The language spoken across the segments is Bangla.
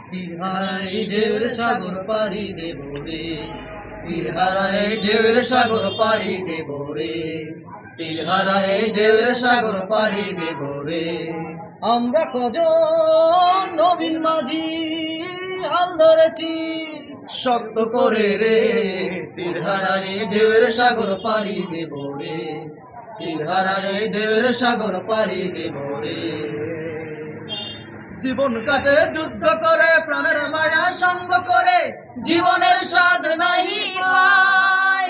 তীর হারাই ঢেউর সাগর পাড়ি দেব রে, তীর হারাই ঢেউর সাগর পাড়ি দেব রে, তীর হারাই ঢেউর সাগর পাড়ি দেব রে। আমরা কজন নবীন মাঝি হাল ধরেছি শক্ত করে রে, তীর হারাই ঢেউর সাগর পাড়ি দেব রে, তীর হারাই ঢেউর সাগর পাড়ি দেব রে। জীবন কাটে যুদ্ধ করে, প্রাণের মায়া সঙ্গ করে, জীবনের স্বাদ নাহি পাই।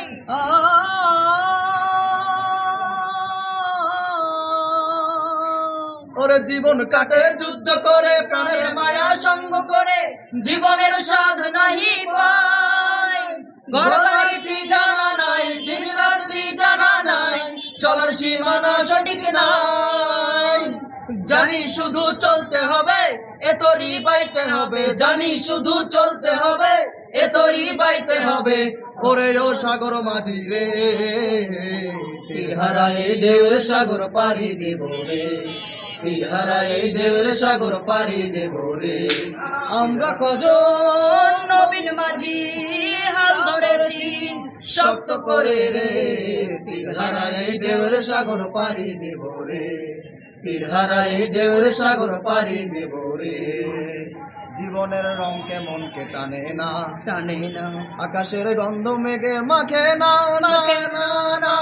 ওরে জীবন কাটে যুদ্ধ করে, প্রাণের মায়া সঙ্গ করে, জীবনের স্বাদ নাহি পাই। ঘর বাড়ি ঠিকানা নাই, দিন রাত্রি জানা নাই, চলার সীমানা সঠিক নাই। জানি শুধু চলতে হবে, এ তরি বাইতে হবে, জানি শুধু চলতে হবে, এ তরি বাইতে হবে। ওরে ও সাগর মাঝি রে, তীর হারাই ঢেউর সাগর পাড়ি দেব রে, তীর হারাই ঢেউর সাগর পাড়ি দেব রে। আমরা কজন নবীন মাঝি হাল ধরেছি শক্ত করে রে, তীর হারাই ঢেউর সাগর পাড়ি দেব রে, তীর হারাই ঢেউর সাগর পাড়ি দেব রে। জীবনের রং কেমন কে টানে না, টানে না, আকাশের গন্ধ মেঘে মাখে না, মাখে না।